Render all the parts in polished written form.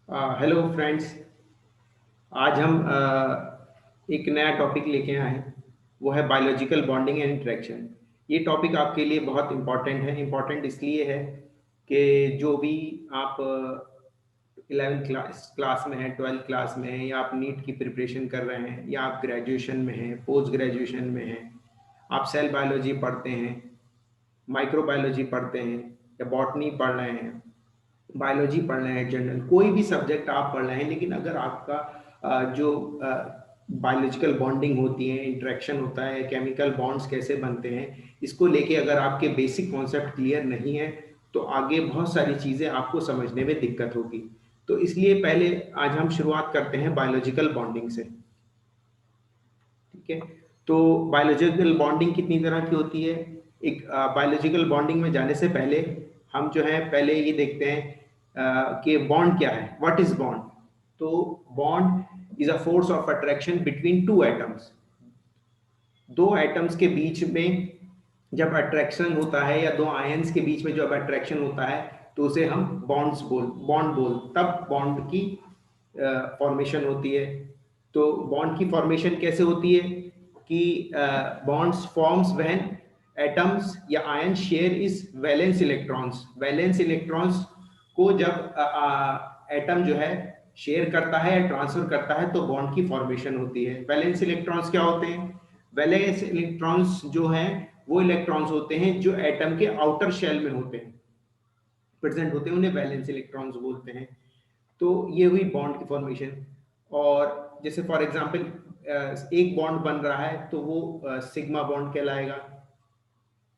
Hello friends. आज हम एक नया टॉपिक लेके आए हैं। वो है बायोलॉजिकल बॉन्डिंग एंड इंटरेक्शन। ये टॉपिक आपके लिए बहुत इम्पॉर्टेंट है। इम्पॉर्टेंट इसलिए है कि जो भी आप 11th क्लास क्लास में हैं, 12th क्लास में हैं, या आप नीट की प्रिपरेशन कर रहे हैं, या आप ग्रेजुएशन में हैं, पोस्ट ग्रेजुएशन में हैं, आप सेल बायोलॉजी पढ़ते हैं, माइक्रोबायोलॉजी पढ़ते हैं, या बॉटनी पढ़ रहे हैं, बायोलॉजी पढ़ रहे हैं, जनरल कोई भी सब्जेक्ट आप पढ़ रहे हैं, लेकिन अगर आपका जो बायोलॉजिकल बॉन्डिंग होती है, इंटरेक्शन होता है, केमिकल बॉन्ड्स कैसे बनते हैं, इसको लेके अगर आपके बेसिक कॉन्सेप्ट क्लियर नहीं है तो आगे बहुत सारी चीज़ें आपको समझने में दिक्कत होगी। तो इसलिए पहले आज हम शुरुआत करते हैं बायोलॉजिकल बॉन्डिंग से। ठीक है। तो बायोलॉजिकल बॉन्डिंग कितनी तरह की होती है? एक बायोलॉजिकल बॉन्डिंग में जाने से पहले हम जो है पहले ये देखते हैं कि बॉन्ड क्या है। What is bond? तो bond is a force of attraction between two atoms. दो एटम्स के बीच में जब अट्रैक्शन होता है, या दो आयंस के बीच में जब अट्रैक्शन होता है, तो उसे हम बॉन्ड बोल तब बॉन्ड की फॉर्मेशन होती है। तो बॉन्ड की फॉर्मेशन कैसे होती है कि बॉन्ड्स फॉर्म्स व्हेन एटम्स या ion share is valence electrons. Valence electrons को जब एटम जो है शेयर करता है या ट्रांसफर करता है तो बॉन्ड की फॉर्मेशन होती है। वैलेंस इलेक्ट्रॉन्स क्या होते हैं? वैलेंस इलेक्ट्रॉन्स जो हैं वो इलेक्ट्रॉन्स होते हैं जो एटम के आउटर शेल में होते हैं, प्रेजेंट होते हैं, उन्हें वैलेंस इलेक्ट्रॉन्स बोलते हैं। तो ये हुई बॉन्ड की फॉर्मेशन। और जैसे फॉर एग्जांपल एक बॉन्ड बन रहा है तो वो सिग्मा बॉन्ड कहलाएगा।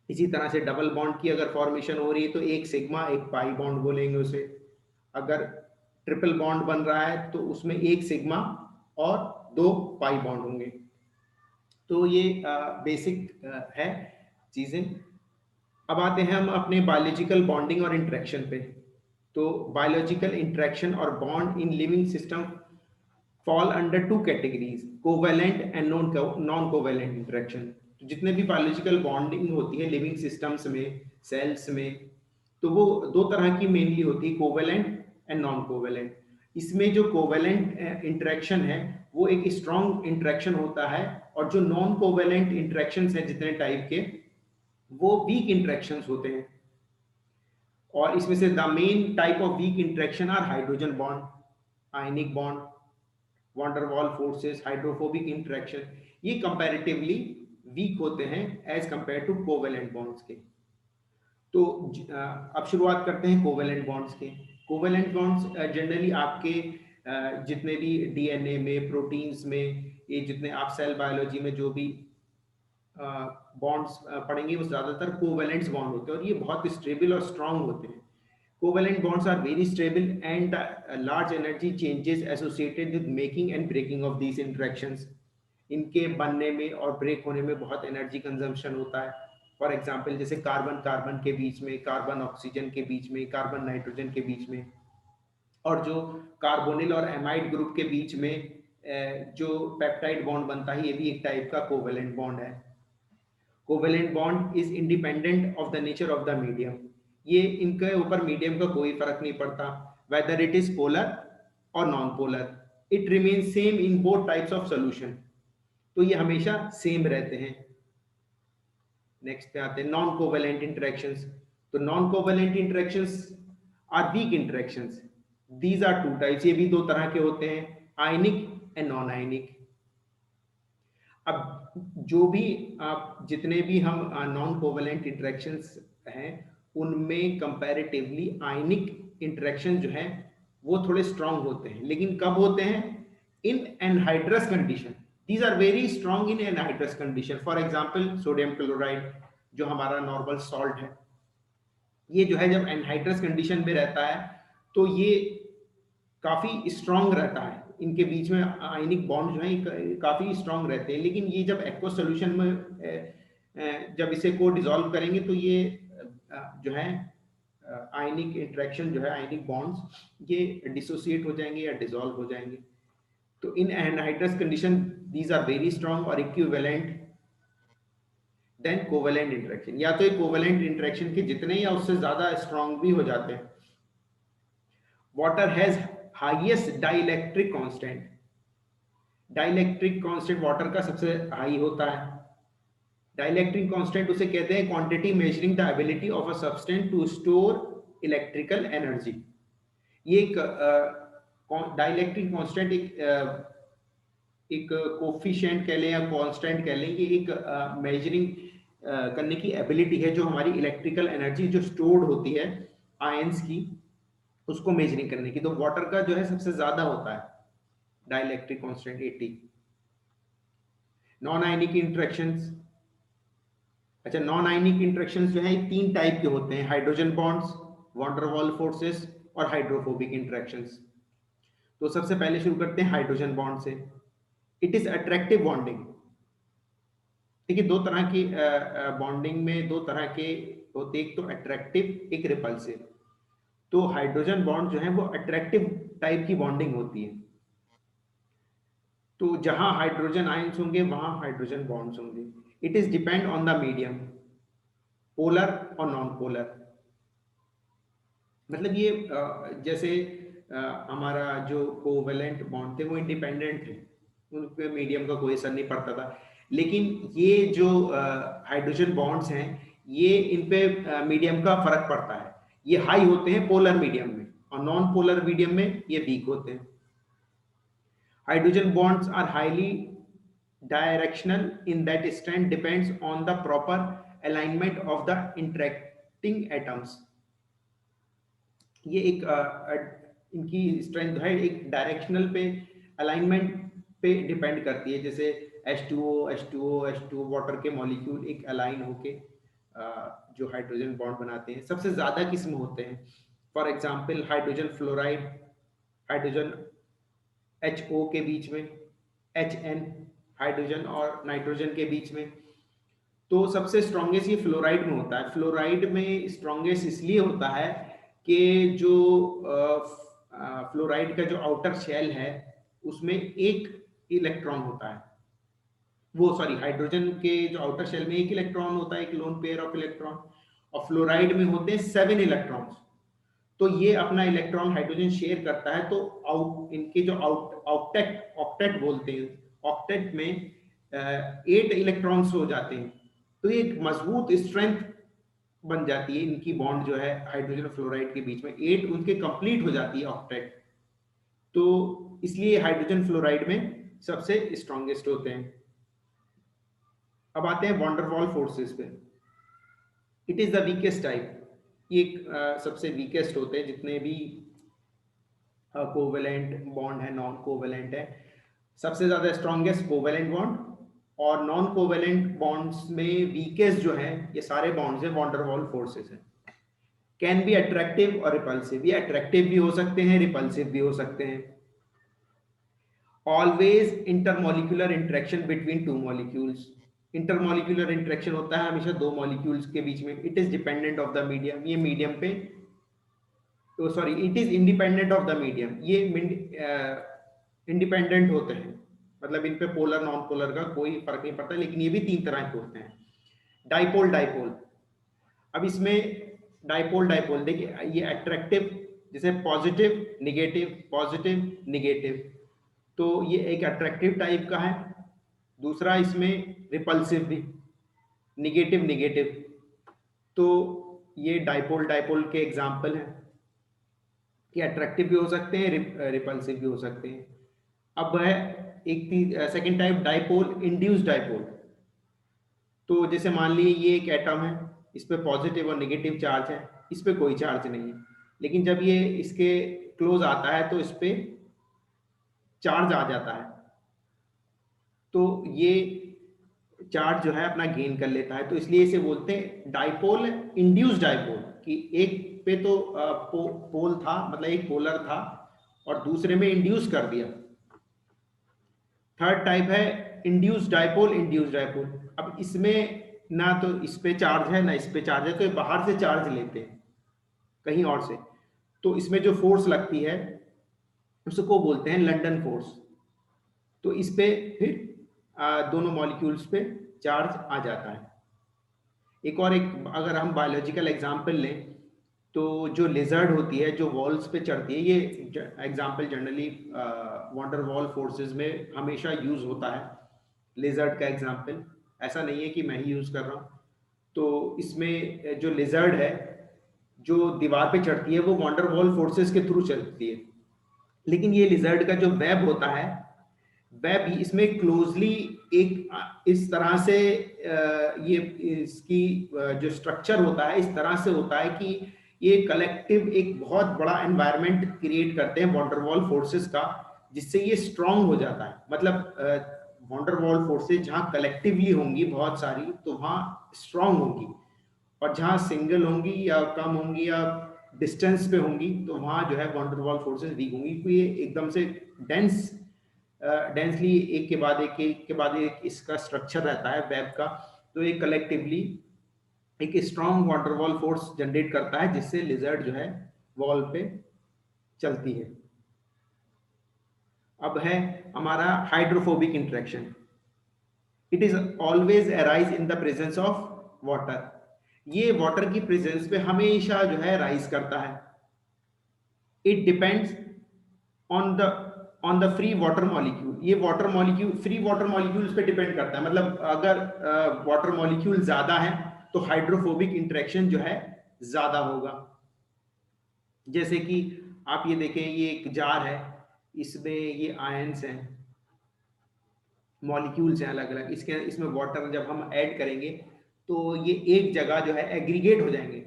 इसी तरह से डबल बॉन्ड की अगर फॉर्मेशन हो रही है तो एक सिग्मा एक पाई बॉन्ड बोलेंगे उसे। अगर ट्रिपल बॉन्ड बन रहा है तो उसमें एक सिग्मा और दो पाई बॉन्ड होंगे। तो ये बेसिक है चीजें। अब आते हैं हम अपने बायोलॉजिकल बॉन्डिंग और इंटरेक्शन पे। तो बायोलॉजिकल इंटरेक्शन और bond in living system fall under two categories, covalent and non covalent interaction. तो जितने भी बायोलॉजिकल बॉन्डिंग होती है लिविंग सिस्टम्स में, सेल्स में, तो वो दो तरह की मेनली होती है, कोवेलेंट एंड नॉन कोवेलेंट। इसमें जो कोवेलेंट इंटरेक्शन है वो एक स्ट्रॉन्ग इंटरेक्शन होता है, और जो नॉन कोवेलेंट इंटरेक्शन है जितने टाइप के, वो वीक इंटरेक्शंस होते हैं। और इसमें से the main type of weak interaction are hydrogen bond, ionic bond, van der Waals forces, hydrophobic interaction. ये कंपैरेटिवली वीक होते हैं as compare to covalent bonds के। तो अब शुरुआत करते हैं कोवेलेंट बॉन्ड्स के। कोवेलेंट बॉन्ड्स जनरली आपके जितने भी डीएनए में, प्रोटीन्स में, ये जितने आप सेल बायोलॉजी में जो भी बॉन्ड्स पढ़ेंगे वो ज्यादातर कोवेलेंट बॉन्ड होते हैं, और ये बहुत स्टेबल और स्ट्रांग होते हैं। Covalent bonds are very stable and large energy changes associated with making and breaking of these interactions. इनके बनने में और ब्रेक होने में बहुत एनर्जी कंजम्पशन होता है। फॉर एग्जांपल जैसे कार्बन कार्बन के बीच में, कार्बन ऑक्सीजन के बीच में, कार्बन नाइट्रोजन के बीच में, और जो कार्बोनिल और एमाइड ग्रुप के बीच में जो पेप्टाइड बॉन्ड बनता है, ये भी एक टाइप का कोवेलेंट बॉन्ड है। Covalent bond is independent of the nature of the medium. ये इनके ऊपर मीडियम का कोई फर्क नहीं पड़ता, वेदर इट इज पोलर और non polar, it remain same in both types of solution. तो ये हमेशा सेम रहते हैं। नेक्स्ट पे आते हैं नॉन कोवेलेंट इंटरेक्शंस। तो non covalent interactions are weak interactions. These are two types, ये भी दो तरह के होते हैं, आयनिक एंड नॉन आयनिक। अब जो भी आप जितने भी हम नॉन कोवेलेंट इंटरेक्शंस हैं उनमें कंपैरेटिवली आयनिक इंटरेक्शन जो है वो थोड़े स्ट्रांग होते हैं, लेकिन कब होते हैं? In anhydrous condition. These are very strong in anhydrous condition. For example sodium chloride जो हमारा नॉर्मल सॉल्ट है, ये जो है जब एनहाइड्रस कंडीशन में रहता है तो ये काफी स्ट्रांग रहता है, इनके बीच में आयनिक बॉन्ड जो है काफी स्ट्रांग रहते हैं। लेकिन ये जब एक्वस सॉल्यूशन में जब इसे को डिसॉल्व करेंगे तो ये जो है आयनिक इंटरेक्शन जो है, आयनिक बॉन्ड्स ये डिसोसिएट हो जाएंगे या डिसॉल्व हो जाएंगे। तो in anhydrous condition these are very strong और इक्विवेलेंट देन कोवेलेंट इंटरेक्शन। या तो ये कोवेलेंट इंटरेक्शन के जितने या उससे ज्यादा स्ट्रांग भी हो जाते हैं। Water has highest dielectric constant, dielectric constant water का सबसे हाई होता है। डाइलेक्ट्रिक कांस्टेंट उसे कहते हैं quantity measuring the ability of a substance to store electrical energy. ये एक डाइलेक्ट्रिक कांस्टेंट एक कोफिशिएंट कह लें या कांस्टेंट कह लें, ये एक मेजरिंग करने की एबिलिटी है जो हमारी इलेक्ट्रिकल एनर्जी जो स्टोर्ड होती है आयंस की, उसको मेजरिंग करने की। तो वाटर का जो है सबसे ज्यादा होता है dielectric constant 80। Non ionic interactions, अच्छा नॉन आयनिक इंटरेक्शंस जो है तीन टाइप के होते हैं, hydrogen bonds, van der Waals forces और हाइड्रोफोबिक इंटरेक्शंस। तो सबसे पहले शुरू करते हैं हाइड्रोजन बॉन्ड से। It is attractive bonding. देखिए दो तरह की बॉन्डिंग में दो तरह के होते, एक तो अट्रैक्टिव एक रिपल्सिव। तो हाइड्रोजन बॉन्ड जो है वो अट्रैक्टिव टाइप की बॉन्डिंग होती है। तो जहां हाइड्रोजन आयंस होंगे वहां हाइड्रोजन बॉन्ड्स होंगे। It is depend on the medium, polar और नॉन पोलर। मतलब ये जैसे हमारा जो कोवेलेंट बॉन्ड थे वो इंडिपेंडेंट थे, उनके मीडियम का कोई असर नहीं पड़ता था। लेकिन ये जो हाइड्रोजन बॉन्ड्स हैं ये इन पे मीडियम का फर्क पड़ता है। ये हाई होते हैं पोलर मीडियम में और नॉन पोलर मीडियम में ये वीक होते हैं। Hydrogen bonds are highly directional in that strength depends on the proper alignment of the interacting atoms. ये एक इनकी स्ट्रेंथ है एक डायरेक्शनल पे अलाइनमेंट पे डिपेंड करती है। जैसे H2O H2O H2O वाटर के मॉलिक्यूल एक अलाइन होके जो हाइड्रोजन बॉन्ड बनाते हैं। सबसे ज्यादा किस्म होते हैं, for example hydrogen fluoride, hydrogen HO के बीच में, HN हाइड्रोजन और नाइट्रोजन के बीच में। तो सबसे स्ट्रॉन्गेस्ट ये फ्लोराइड में होता है। फ्लोराइड में स्ट्रॉन्गेस्ट इसलिए होता है कि जो फ्लोराइड का जो आउटर शेल है उसमें एक इलेक्ट्रॉन होता है। वो सॉरी, हाइड्रोजन के जो आउटर शेल में एक इलेक्ट्रॉन होता है, एक लोन पेयर ऑफ इलेक्ट्रॉन, और फ्लोराइड में होते हैं 7 इलेक्ट्रॉन्स। तो ये अपना इलेक्ट्रॉन हाइड्रोजन शेयर करता है। तो आउट इनके जो ऑक्टेट ऑक्टेट बोलते हैं, ऑक्टेट में 8 इलेक्ट्रॉन्स हो जाते हैं। तो ये एक मजबूत स्ट्रेंथ बन जाती है इनकी बॉन्ड जो है हाइड्रोजन और फ्लोराइड के बीच में, 8 उनके कंप्लीट हो जाती है ऑक्टेट। तो इसलिए हाइड्रोजन फ्लोराइड में सबसे स्ट्रॉन्गेस्ट होते हैं। अब आते हैं वॉन डेर वाल फोर्सेस पे। It is the weakest type. ये सबसे वीकेस्ट होते हैं जितने भी कोवेलेंट बॉन्ड है, नॉन कोवेलेंट है। सबसे ज्यादा स्ट्रॉन्गेस्ट कोवेलेंट बॉन्ड, और नॉन कोवेलेंट बॉन्ड्स में वीकेस्ट जो है ये सारे बॉन्ड्स हैं वॉन डेर वाल फोर्सेस हैं। कैन बी अट्रैक्टिव और रिपल्सिव, ये अट्रैक्टिव भी हो सकते हैं रिपल्सिव भी हो सकते हैं। Always intermolecular interaction between two molecules, intermolecular interaction होता है हमेशा दो मॉलिक्यूल्स के बीच में। It is dependent of the medium, ये मीडियम पे, तो sorry it is independent of the medium, ये इंडिपेंडेंट होते हैं। मतलब इन पे पोलर नॉन पोलर का कोई फर्क नहीं पड़ता, लेकिन ये भी तीन तरह के होते हैं। डाइपोल डाइपोल, अब इसमें डाइपोल डाइपोल देखिए ये अट्रैक्टिव, जैसे पॉजिटिव निगेटिव, तो ये एक अट्रैक्टिव टाइप का है। दूसरा इसमें रिपल्सिव भी, निगेटिव निगेटिव। तो ये डाइपोल डाइपोल के एग्जाम्पल हैं कि अट्रैक्टिव भी हो सकते हैं रिपल्सिव भी हो सकते हैं। अब है एक second type, dipole induced dipole. तो जैसे मान लीजिए ये एक एटम है, इस पे पॉजिटिव और नेगेटिव चार्ज है, इस पे कोई चार्ज नहीं है, लेकिन जब ये इसके क्लोज आता है तो इस पे चार्ज आ जाता है। तो ये चार्ज जो है अपना गेन कर लेता है, तो इसलिए इसे बोलते हैं डाइपोल इंड्यूस्ड डाइपोल, कि एक पे तो पोल था, मतलब एक पोलर था और दूसरे में इंड्यूस कर दिया। थर्ड टाइप है इंड्यूस्ड डाइपोल। अब इसमें ना तो इस पे चार्ज है ना इस पे चार्ज है, तो ये बाहर से चार्ज लेते हैं कहीं और से। तो इसमें जो फोर्स लगती है उसको बोलते हैं लंदन फोर्स। तो इस पे फिर दोनों मॉलिक्यूल्स पे चार्ज आ जाता है। एक और एक अगर हम बायोलॉजिकल एग्जांपल लें, तो जो लिजर्ड होती है, जो वॉल्स पे चढ़ती है, ये example generally wonder wall forces में हमेशा यूज होता है, लिजर्ड का एग्जाम्पल। ऐसा नहीं है कि मैं ही यूज कर रहा हूँ। तो इसमें जो लिजर्ड है, जो दीवार पे चढ़ती है, वो वंडर वॉल फोर्सेस के थ्रू चलती है। लेकिन ये लिजर्ड का जो वेब होता है, वेब इसमें क्लोजली एक इस तरह से ये इसकी जो स्ट्रक्चर होता है इस तरह से होता है कि ये कलेक्टिव एक बहुत बड़ा एनवायरनमेंट क्रिएट करते हैं वंडरवॉल फोर्सेस का, जिससे ये स्ट्रांग हो जाता है। मतलब वंडरवॉल फोर्सेस जहाँ कलेक्टिवली होंगी बहुत सारी, तो वहाँ स्ट्रांग होंगी, और जहाँ सिंगल होंगी या कम होंगी या डिस्टेंस पे होंगी, तो वहाँ जो है वंडरवॉल फोर्सेस वीक होंगी, क्योंकि ये एकदम से डेंस डेंसली एक के बाद एक इसका स्ट्रक्चर रहता है वेब का। तो ये कलेक्टिवली एक स्ट्रॉन्ग वाटरवॉल फोर्स जनरेट करता है, जिससे लिजर्ड जो है वॉल पे चलती है। अब है हमारा hydrophobic interaction. It is always arise in the presence of water. ये वाटर की प्रेजेंस पे हमेशा जो है राइज करता है। It depends on the free water molecule. ये water molecule free water molecules पे डिपेंड करता है। मतलब अगर वाटर मॉलिक्यूल ज्यादा है तो हाइड्रोफोबिक इंटरेक्शन जो है ज्यादा होगा। जैसे कि आप ये देखें, ये एक जार है, इसमें ये आयंस हैं, मॉलिक्यूल्स हैं अलग अलग, इसके इसमें वाटर जब हम ऐड करेंगे तो ये एक जगह जो है एग्रीगेट हो जाएंगे।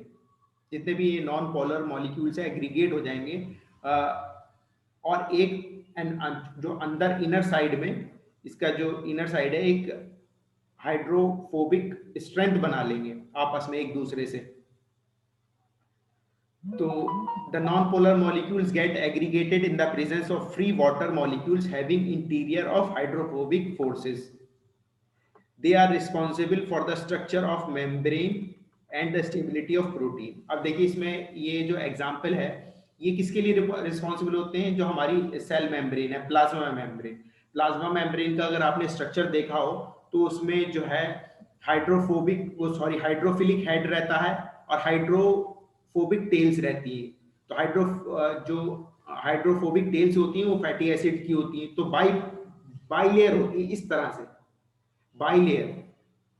जितने भी ये नॉन पोलर मॉलिक्यूल्स है एग्रीगेट हो जाएंगे, और एक जो अंदर इनर साइड में, इसका जो इनर साइड है, एक हाइड्रोफोबिक स्ट्रेंथ बना लेंगे आपस में एक दूसरे से। तो the non-polar molecules get aggregated in the presence of free water molecules having interior of hydrophobic forces. They are responsible for the structure of membrane and the stability of protein. अब देखिए इसमें ये जो एग्जाम्पल है, ये किसके लिए responsible होते हैं? जो हमारी सेल मेम्ब्रेन है, प्लाज्मा मेम्ब्रेन। प्लाज्मा मेम्ब्रेन का अगर आपने स्ट्रक्चर देखा हो तो उसमें जो है हाइड्रोफिलिक हेड रहता है और हाइड्रोफोबिक टेल्स रहती है। तो जो हाइड्रोफोबिक टेल्स होती हैं वो फैटी एसिड की होती हैं। तो बाई लेयर होती है इस तरह से, बाई लेयर।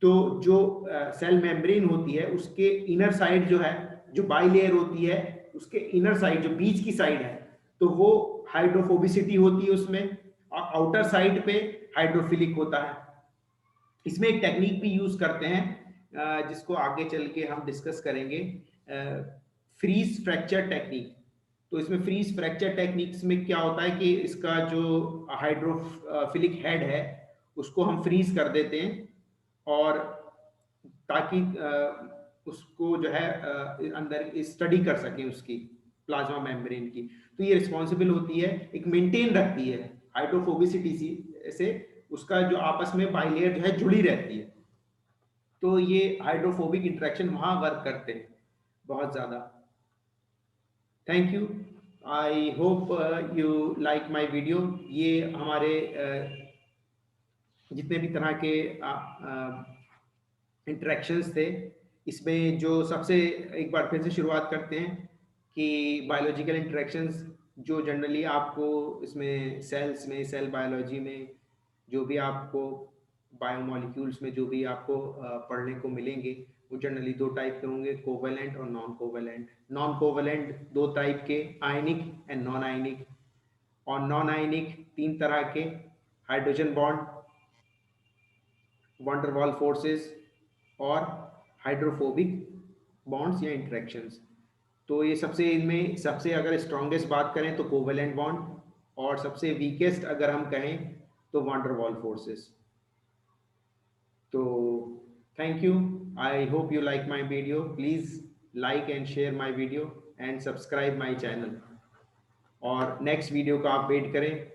तो जो सेल मेम्ब्रेन होती है उसके इनर साइड जो है, जो बाई लेयर होती है, उसके इनर साइड जो बीच की साइड है, तो वो हाइड्रोफोबिसिटी होती है उसमें, और आउटर साइड पे हाइड्रोफिलिक होता है। इसमें एक टेक्निक भी यूज करते हैं जिसको आगे चल के हम डिस्कस करेंगे, फ्रीज फ्रैक्चर टेक्निक। तो इसमें फ्रीज फ्रैक्चर टेक्निक्स में क्या होता है कि इसका जो हाइड्रोफिलिक हेड है उसको हम फ्रीज कर देते हैं, और ताकि उसको जो है अंदर स्टडी कर सकें उसकी प्लाज्मा मेम्ब्रेन की। तो ये रिस्पॉन्सिबल होती है, एक मेंटेन रखती है हाइड्रोफोबिसिटी से, उसका जो आपस में बाइलेयर जो है जुड़ी रहती है। तो ये हाइड्रोफोबिक इंटरेक्शन वहां वर्क करते हैं बहुत ज्यादा। Thank you, I hope you like my video. ये हमारे जितने भी तरह के इंटरेक्शंस थे, इसमें जो सबसे, एक बार फिर से शुरुआत करते हैं कि बायोलॉजिकल इंटरेक्शंस जो जनरली आपको इसमें सेल्स में, सेल बायोलॉजी में जो भी आपको बायोमोलिक्यूल्स में जो भी आपको पढ़ने को मिलेंगे, वो जनरली दो टाइप के होंगे, कोवेलेंट और नॉन कोवेलेंट। नॉन कोवेलेंट दो टाइप के, आयनिक एंड नॉन आयनिक। और नॉन आयनिक तीन तरह के, हाइड्रोजन बॉन्ड, वंडरवॉल फोर्सेस, और हाइड्रोफोबिक बॉन्ड्स या इंटरेक्शंस। तो ये सबसे, इनमें सबसे अगर स्ट्रॉन्गेस्ट बात करें तो कोवेलेंट बॉन्ड, और सबसे वीकेस्ट अगर हम कहें तो वंडरवॉल फोर्सेस। तो thank you, I hope you like my video. Please like and share my video and subscribe my channel. और नेक्स्ट वीडियो का आप वेट करें।